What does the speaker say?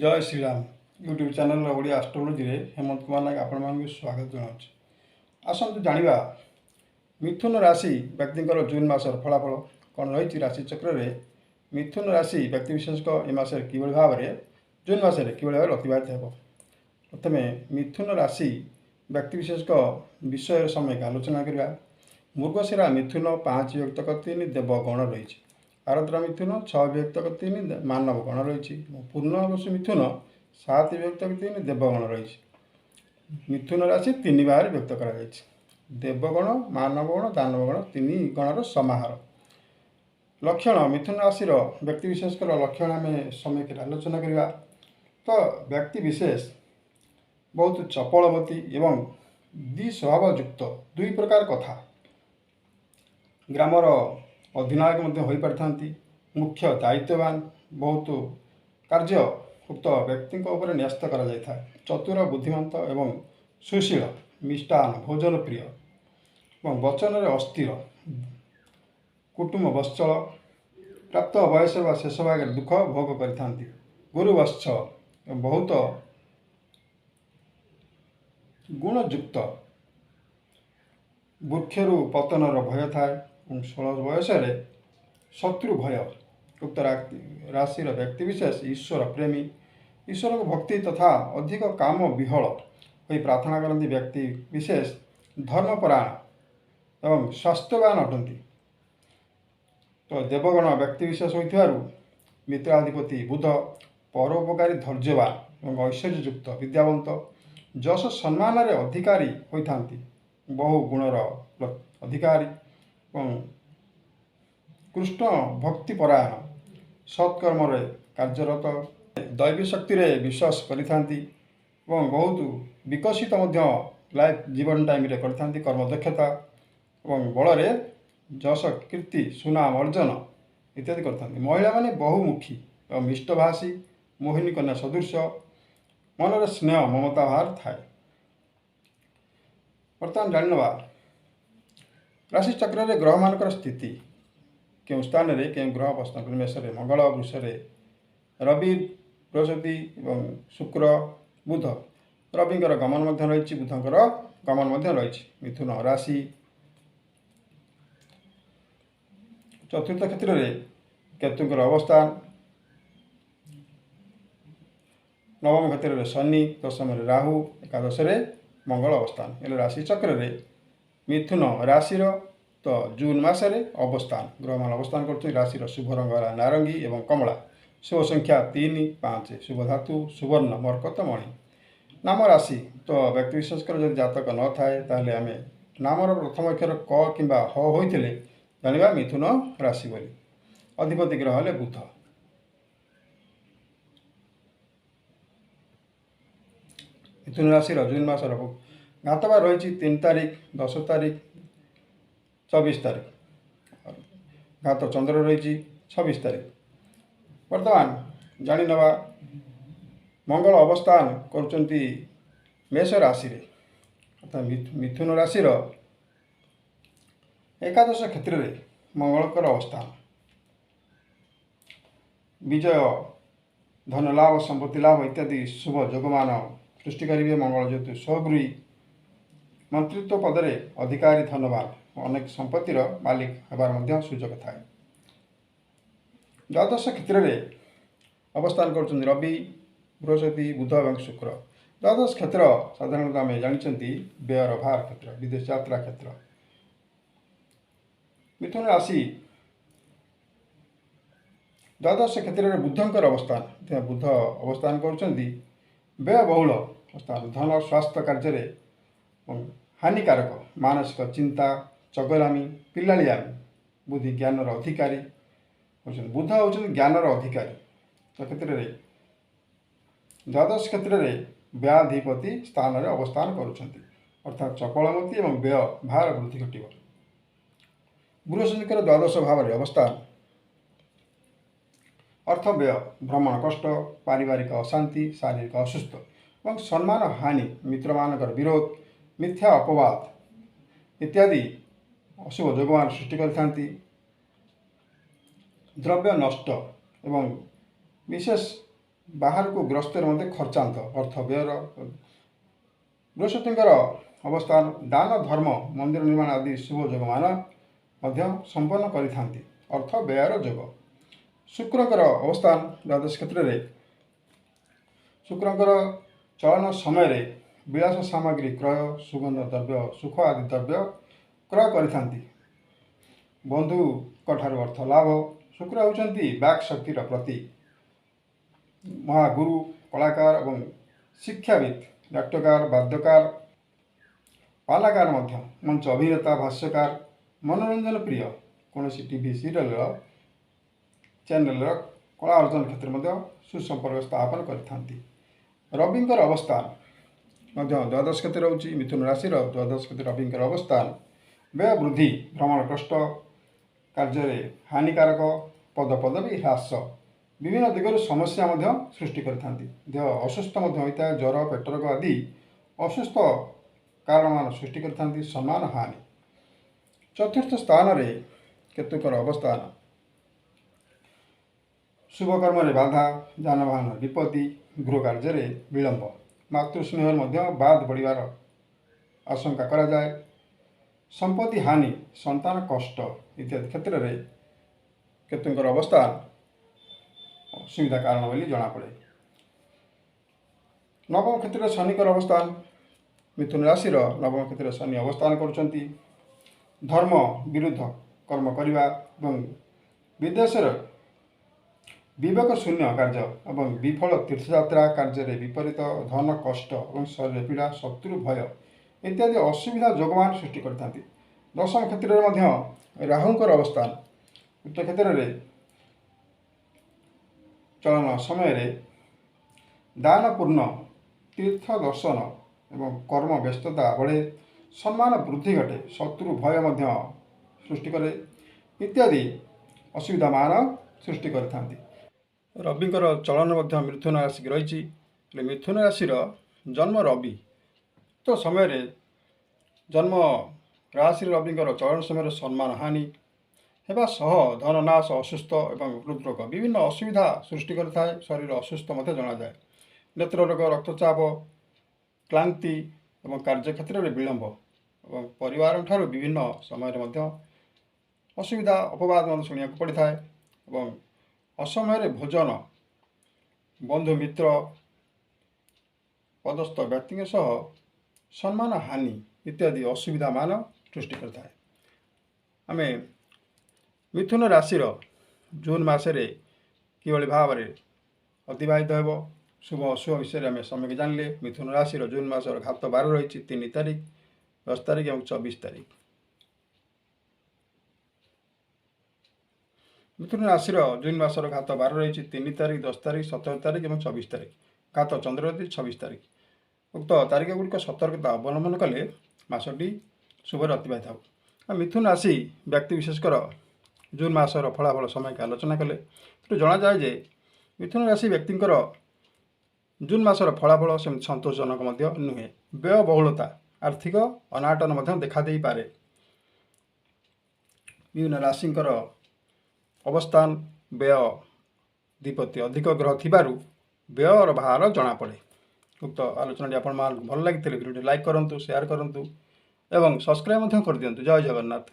जय Shriram YouTube channel Odia astrology रे हेमंत कुमार नायक आपण मानक स्वागत जनाऊँ। आसतु जानिबा मिथुन राशि व्यक्ति जून मासर फलाफल कौन रही राशि चक्र रे मिथुन राशि व्यक्ति विशेष ए मासरे किभଳି भाव जून मासरे किभଳି भाव अतिबाहित हेब। प्रथमे मिथुन राशि व्यक्ति विशेष विषय समय आलोचना करवा। मृगशिरा मिथुन 5 विभक्त 3 देवगण रही। आरद्रा मिथुन 6 विभक्त 3 मानव गण रही। पूर्णवश मिथुन 7 विभक्त 3 देवगण रही। मिथुन राशि 3 बार व्यक्त कर देवगण मानवगण दानवगण 3 गणर समाहार। लक्षण मिथुन राशि व्यक्ति विशेष लक्षण आम समय आलोचना करवा। तो व्यक्ति विशेष बहुत चपलमती एवं स्वभावयुक्त दुई प्रकार कथा ग्रामर अधिनायक हो पारि। मुख्य दायित्ववान बहुत कार्य उक्त व्यक्ति न्यस्त कर चतुर बुद्धिमंत एवं सुशील मिष्टान भोजन प्रिय वचन अस्थिर कुटुंब वत्सल प्राप्त वयस व शेष भाग दुख भोग करि। गुरुवत्स बहुत गुणयुक्त वृक्षरु पतनर भय थाए। 16 वयस शत्रु भय। उक्त राशि व्यक्ति विशेष ईश्वर प्रेमी ईश्वर को भक्ति तथा अधिक काम विहल हो प्रार्थना करती। व्यक्ति विशेष धर्मपरायण एवं स्वास्थ्यवान अटंती। तो देवगण व्यक्ति विशेष हो मित्राधिपति बुध परोपकारी धैर्यवान और ऐश्वर्ययुक्त विद्यावंत जश सम्मान अधिकारी होता। बहु गुणर अधिकारी कृष्ण भक्तिपरायण सत्कर्म कार्यरत दैवी शक्ति रे विश्वास करिथांती एवं बहुत विकसित लाइफ जीवन टाइम रे करथांती। कर्म दक्षता एवं बल रे जश कीर्ति सुनाम अर्जन इत्यादि करथांती। महिला माने बहुमुखी एवं मिष्टभाषी मोहिनी कन्या सदृश मनर स्नेह ममता भार थाए। बर्तमान जानवा राशि चक्र रे ग्रह मानकर स्थिति क्यों स्थान रे क्यों ग्रह अवस्था मेष रे मंगल वृष रे रवि बृहस्पति एवं शुक्र बुध रविंकर गमन मध्य रही बुधंकर गमन मध्य रही। मिथुन राशि चतुर्थ क्षेत्र रे केतुंकर अवस्थान नवम क्षेत्र रे शनि दशम रे राहु एकादश रे मंगल अवस्थान। एल राशि चक्र रे मिथुन राशि तो जून मासरे अवस्थान ग्रह मान अवस्थान कर। राशि शुभ रंग नारंगी एवं कमला। शुभ संख्या 3 5 शुभ धातु सुवर्ण मरकत मणि। नाम राशि तो व्यक्ति विशेष जब जातक न थाए ताहले आमे नामर प्रथम अक्षर क किंबा ह होइथिले जानिबा मिथुन राशि बोली। अधिपति ग्रह हेले बुध। मिथुन राशि जून मासर घातबार रही 3 तारीख 10 तारीख 24 तारीख घात चंद्र रही 26 तारीख। वर्तमान जानी नवा मंगल अवस्थान करुचंती मेष राशि रे अर्थात मिथुन राशि एकादश क्षेत्र रे मंगलकर अवस्थान। विजय धन लाभ संपत्ति लाभ इत्यादि शुभ जोगमान सृष्टि करेंगे। मंगल जेतु स्वगृही मंत्रित्व पदरे अधिकारी धनवान अनेक संपत्तिर मालिक होबार सुजोग थाए। द्वादश क्षेत्र में अवस्थान कर रवि बृहस्पति बुध और शुक्र। द्वादश क्षेत्र साधारणतः आम जानते व्ययर भार क्षेत्र विदेश यात्रा क्षेत्र। मिथुन राशि द्वादश क्षेत्र में बुधंकर अवस्थान बुध अवस्थान कर व्यय बहुल अवस्थान धन स्वास्थ्य कार्य हानिकारक मानसिक चिंता चगलामी पिलालियामी बुद्धि ज्ञानर अधिकारी बुध होती ज्ञानर अधिकारी। तो क्षेत्र में द्वादश क्षेत्र में व्याधिपति स्थान में अवस्थान करुँच अर्थात चपलमती और व्यय भार वृद्धि घट। बृहस्पति द्वादश भाव में अवस्थान अर्थ व्यय भ्रमण कष्ट पारिवारिक अशांति शारीरिक असुस्थ और सम्मान हानि मित्र मानकर विरोध मिथ्या अपवाद इत्यादि अशुभ जोगमान सृष्टि करथांती। द्रव्य नष्ट एवं विशेष ବାହାରକୁ ଗ୍ରସ୍ତରେ ମଧ୍ୟ ଖର୍ଚ୍ଚାନ୍ତ ଅର୍ଥ ବ୍ୟୟର ବୃହସ୍ପତିଙ୍କର ଅବସ୍ଥାନ ଦାନ ଧର୍ମ ମନ୍ଦିର ନିର୍ମାଣ ଆଦି ଶୁଭ ଯୋଗମାନ ମଧ୍ୟ ସମ୍ପନ୍ନ କରିଥାନ୍ତି। ଅର୍ଥ ବ୍ୟୟର ଯୋଗ। ଶୁକ୍ରଙ୍କର ଅବସ୍ଥାନ ଦ୍ୱାଦଶ କ୍ଷେତ୍ରରେ ଶୁକ୍ରଙ୍କର ଚଳନ ସମୟରେ ବିଳାସ ସାମଗ୍ରୀ କ୍ରୟ ସୁଗନ୍ଧ ଦ୍ରବ୍ୟ ସୁଖ ଆଦି ଦ୍ରବ୍ୟ କ୍ରୟ କରିଥାନ୍ତି। ବନ୍ଧୁଙ୍କଠାରୁ ଅର୍ଥ ଲାଭ। ଶୁକ୍ର ହେଉଛନ୍ତି ବାକ୍ ଶକ୍ତିର ପ୍ରତୀକ। ମହାଗୁରୁ କଳାକାର ଏବଂ ଶିକ୍ଷାବିତ୍ ନାଟ୍ୟକାର ବାଦ୍ୟକାର ପାଲାକାର ମଧ୍ୟ ମଞ୍ଚ ଅଭିନେତା ଭାଷ୍ୟକାର ମନୋରଞ୍ଜନ ପ୍ରିୟ କୌଣସି ଟିଭି ସିରିଏଲର ଚ୍ୟାନେଲର କଳା ଅର୍ଜନ କ୍ଷେତ୍ରରେ ମଧ୍ୟ ସୁସମ୍ପର୍କ ସ୍ଥାପନ କରିଥାନ୍ତି। ରବିଙ୍କର ଅବସ୍ଥାନ ମଧ୍ୟ ଦ୍ୱାଦଶ କ୍ଷେତ୍ରରେ ରହୁଛି। ମିଥୁନ ରାଶିର ଦ୍ୱାଦଶ କ୍ଷେତ୍ରରେ ରବିଙ୍କର ଅବସ୍ଥାନ ବ୍ୟୟ ବୃଦ୍ଧି ଭ୍ରମଣ କଷ୍ଟ କାର୍ଯ୍ୟରେ ହାନିକାରକ ପଦପଦବୀ ହ୍ରାସ ବିଭିନ୍ନ ଦିଗରୁ ସମସ୍ୟା ମଧ୍ୟ ସୃଷ୍ଟି କରିଥାନ୍ତି। ଦେହ ଅସୁସ୍ଥ ମଧ୍ୟ ହୋଇଥାଏ। ଜ୍ୱର ପେଟ ରୋଗ ଆଦି ଅସୁସ୍ଥ କାରଣମାନ ସୃଷ୍ଟି କରିଥାନ୍ତି। ସମ୍ମାନ ହାନି। ଚତୁର୍ଥ ସ୍ଥାନରେ କେତୁଙ୍କର ଅବସ୍ଥାନ ଶୁଭ କର୍ମରେ ବାଧା ଯାନବାହନ ବିପତ୍ତି ଗୃହ କାର୍ଯ୍ୟରେ ବିଳମ୍ବ ମାତୃସ୍ନେହରେ ମଧ୍ୟ ବାଦ ପଡ଼ିବାର ଆଶଙ୍କା କରାଯାଏ। ସମ୍ପତ୍ତି ହାନି ସନ୍ତାନ କଷ୍ଟ ଇତ୍ୟାଦି କ୍ଷେତ୍ରରେ କେତୁଙ୍କର ଅବସ୍ଥାନ ଅସୁବିଧା କାରଣ ବୋଲି ଜଣାପଡ଼େ। ନବମ କ୍ଷେତ୍ରରେ ଶନିଙ୍କର ଅବସ୍ଥାନ ମିଥୁନ ରାଶିର ନବମ କ୍ଷେତ୍ରରେ ଶନି ଅବସ୍ଥାନ କରୁଛନ୍ତି। ଧର୍ମ ବିରୁଦ୍ଧ କର୍ମ କରିବା ଏବଂ ବିଦେଶରେ ବିବେକ ଶୂନ୍ୟ କାର୍ଯ୍ୟ ଏବଂ ବିଫଳ ତୀର୍ଥଯାତ୍ରା କାର୍ଯ୍ୟରେ ବିପରୀତ ଧନ କଷ୍ଟ ଏବଂ ଶରୀର ପୀଡ଼ା ଶତ୍ରୁ ଭୟ ଇତ୍ୟାଦି ଅସୁବିଧା ଯୋଗମାନ ସୃଷ୍ଟି କରିଥାନ୍ତି। ଦଶମ କ୍ଷେତ୍ରରେ ମଧ୍ୟ ରାହୁଙ୍କର ଅବସ୍ଥାନ ଉକ୍ତ କ୍ଷେତ୍ରରେ ଚଳନ ସମୟରେ ଦାନପୂର୍ଣ୍ଣ ତୀର୍ଥ ଦର୍ଶନ ଏବଂ କର୍ମ ବ୍ୟସ୍ତତା ବଢ଼େ ସମ୍ମାନ ବୃଦ୍ଧି ଘଟେ ଶତ୍ରୁ ଭୟ ମଧ୍ୟ ସୃଷ୍ଟି କରେ ଇତ୍ୟାଦି ଅସୁବିଧା ମାନ ସୃଷ୍ଟି କରିଥାନ୍ତି। ରବିଙ୍କର ଚଳନ ମଧ୍ୟ ମିଥୁନ ରାଶିକି ରହିଛି। ହେଲେ ମିଥୁନ ରାଶିର ଜନ୍ମ ରବି ତ ସମୟରେ ଜନ୍ମ ରାଶିର ରବିଙ୍କର ଚଳନ ସମୟରେ ସମ୍ମାନ ହାନି ହେବା ସହ ଧନ ନାଶ ଅସୁସ୍ଥ ଏବଂ ହୃଦରୋଗ ବିଭିନ୍ନ ଅସୁବିଧା ସୃଷ୍ଟି କରିଥାଏ। ଶରୀର ଅସୁସ୍ଥ ମଧ୍ୟ ଜଣାଯାଏ। ନେତ୍ର ରୋଗ ରକ୍ତଚାପ କ୍ଳାନ୍ତି ଏବଂ କାର୍ଯ୍ୟକ୍ଷେତ୍ରରେ ବିଳମ୍ବ ଏବଂ ପରିବାରଠାରୁ ବିଭିନ୍ନ ସମୟରେ ମଧ୍ୟ ଅସୁବିଧା ଅପବାଦ ମଧ୍ୟ ଶୁଣିବାକୁ ପଡ଼ିଥାଏ ଏବଂ ଅସମୟରେ ଭୋଜନ ବନ୍ଧୁ ମିତ୍ର ପଦସ୍ଥ ବ୍ୟକ୍ତିଙ୍କ ସହ ସମ୍ମାନ ହାନି ଇତ୍ୟାଦି ଅସୁବିଧା ମାନ ସୃଷ୍ଟି କରିଥାଏ। ଆମେ ମିଥୁନ ରାଶିର ଜୁନ୍ ମାସରେ କିଭଳି ଭାବରେ ଅତିବାହିତ ହେବ ଶୁଭ ଅଶୁଭ ବିଷୟରେ ଆମେ ସମୟକୁ ଜାଣିଲେ। ମିଥୁନ ରାଶିର ଜୁନ୍ ମାସର ଘାତ ବାର ରହିଛି 3 ତାରିଖ 10 ତାରିଖ ଏବଂ 24 ତାରିଖ। ମିଥୁନ ରାଶିର ଜୁନ୍ ମାସର ଘାତ ବାର ରହିଛି 3 ତାରିଖ 10 ତାରିଖ 17 ତାରିଖ ଏବଂ 24 ତାରିଖ। ଘାତ ଚନ୍ଦ୍ର ରହିଛି 26 ତାରିଖ। ଉକ୍ତ ତାରିଖ ଗୁଡ଼ିକ ସତର୍କତା ଅବଲମ୍ବନ କଲେ ମାସଟି ଶୁଭରେ ଅତିବାହିତ ହେବ। ମିଥୁନ ରାଶି ବ୍ୟକ୍ତି ବିଶେଷକର ଜୁନ୍ ମାସର ଫଳାଫଳ ସମୟକୁ ଆଲୋଚନା କଲେ ତେଣୁ ଜଣାଯାଏ ଯେ ମିଥୁନ ରାଶି ବ୍ୟକ୍ତିଙ୍କର ଜୁନ୍ ମାସର ଫଳାଫଳ ସେମିତି ସନ୍ତୋଷଜନକ ମଧ୍ୟ ନୁହେଁ। ବ୍ୟୟବହୁଳତା ଆର୍ଥିକ ଅନାଟନ ମଧ୍ୟ ଦେଖାଦେଇପାରେ। ବିଭିନ୍ନ ରାଶିଙ୍କର ଅବସ୍ଥାନ ବ୍ୟୟ ଦ୍ୱିପତି ଅଧିକ ଗ୍ରହ ଥିବାରୁ ବ୍ୟୟର ଭାର ଜଣାପଡ଼େ। ଉକ୍ତ ଆଲୋଚନାଟି ଆପଣମାନଙ୍କୁ ଭଲ ଲାଗିଥିଲେ ଭିଡ଼ିଓଟି ଲାଇକ୍ କରନ୍ତୁ ସେୟାର କରନ୍ତୁ ଏବଂ ସବସ୍କ୍ରାଇବ୍ ମଧ୍ୟ କରିଦିଅନ୍ତୁ। ଜୟ ଜଗନ୍ନାଥ।